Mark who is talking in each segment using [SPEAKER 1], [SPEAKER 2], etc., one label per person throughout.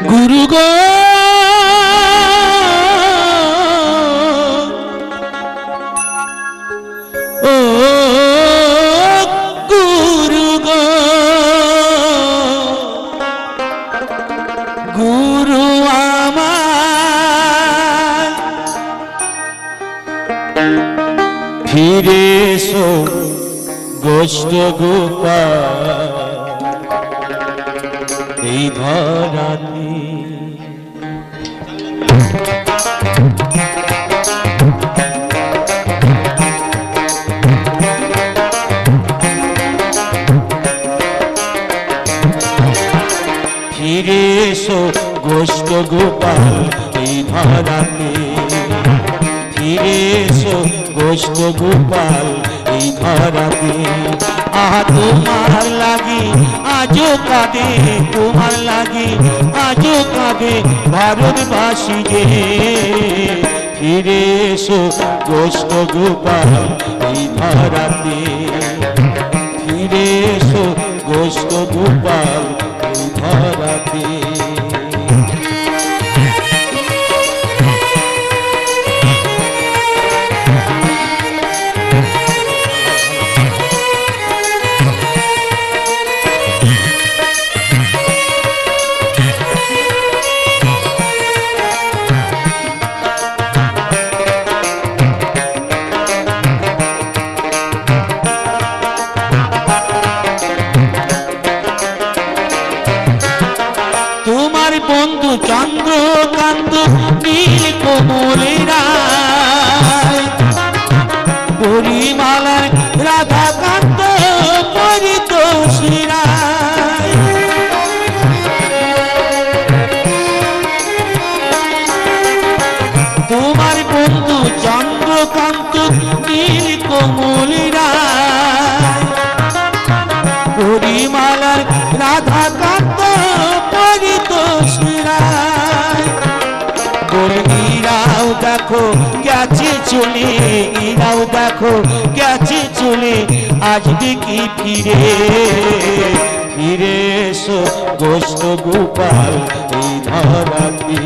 [SPEAKER 1] গুরু গো ও গুরু গো গুরু আমার ফিরে এসো গোষ্ঠ গোপাল এই ধরাতে ফিরে এসো গোষ্ঠ গোপাল এই ধরাতে ফিরে এসো গোষ্ঠ গোপাল এই ধরাতে আহা তোমার লাগি আজও কাঁদে তোমার লাগি আজও কাঁদে ভারতবাসী যে ফিরে এসো গোষ্ঠ গোপাল এই ধরাতে ফিরে এসো গোষ্ঠ গোপাল এই ধরাতে বন্ধু চন্দ্রকান্ত নীল কোমলেরা পরিমালার রাধাকান্ত পরিতোষীরা তোমার বন্ধু চন্দ্রকান্ত নীল কোমলেরা পরিমালার রাধাকান্ত ইরাও দেখো গেছে চলে ইরাও দেখো গেছে চলে আজ দেখি ফিরে ফিরে এসো গোষ্ঠ গোপাল এই ধরাতে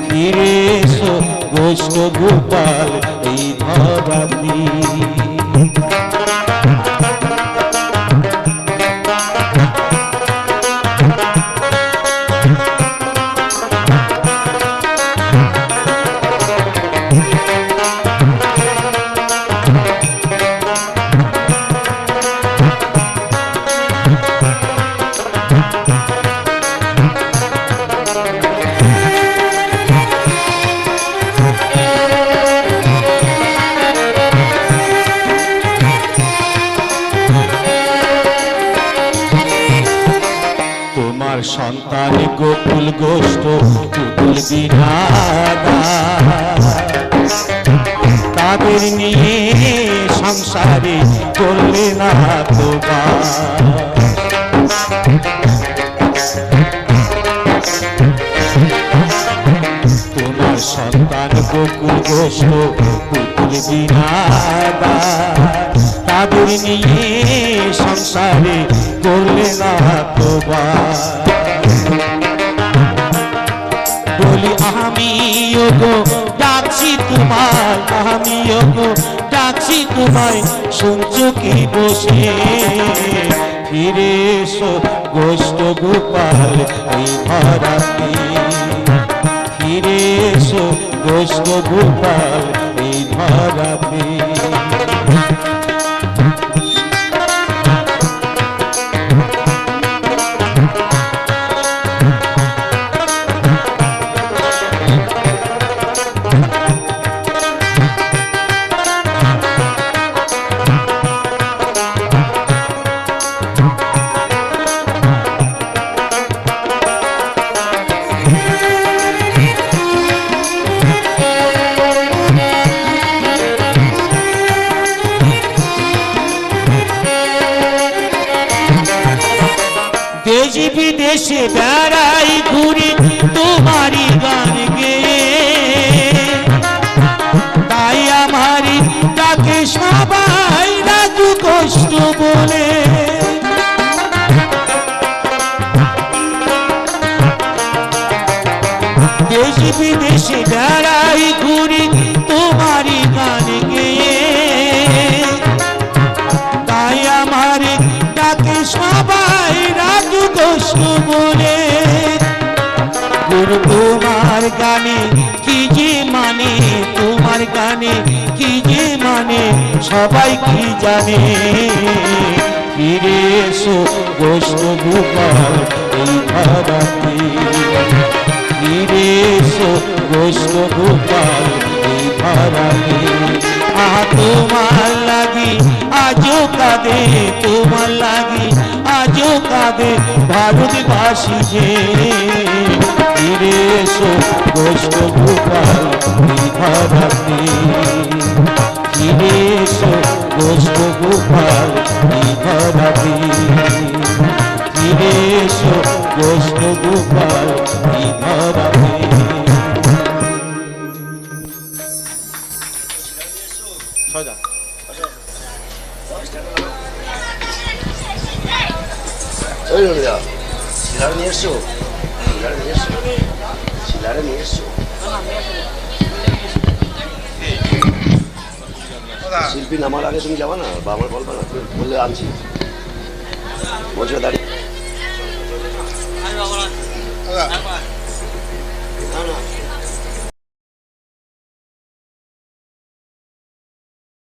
[SPEAKER 1] ফিরে এসো গোষ্ঠ গোপাল এই ধরাতে সন্তান গোকুল গোষ্ঠ পুতুল বিধাতা তাদের নিয়ে সংসারে করলে না তোমার সন্তান গোকুল গোষ্ঠ পুতুল বিধাতা তাদের নিয়ে সংসারে করলে না বলি আমিও গো ডাকছি তোমায় আমিও গো ডাকছি তোমায় শুনছো কি বসে ফিরে এসো গোষ্ঠ গোপাল এই ধরাতে ফিরে এসো গোষ্ঠ গোপাল এই ধরাতে দেশ বিদেশে বেড়াই ঘুরে তোমারই গান গেয়ে তাই আমারই ডাকে সবাই রাজু কষ্ট গানে কি যে মানে, তোমার গানে কি যে মানে, সবাই কি জানে। ফিরে এসো বৈষ্ণব গোপাল এই ধরাতে, ফিরে এসো বৈষ্ণব গোপাল এই ধরাতে। তোমার লাগি আজও কাঁদে, তোমার লাগি আজও কাঁদে ভারতবাসী যে। ফিরে এসো বৈষ্ণব গোপাল এই ধরাতে, ফিরে এসো বৈষ্ণব গোপাল এই ধরাতে, ফিরে এসো বৈষ্ণব গোপাল এই ধরাতে।
[SPEAKER 2] শিল্পী নামার আগে তুমি যাবা না বা আমার বলবা না, বললে আনছি বলছো দাঁড়িয়ে না না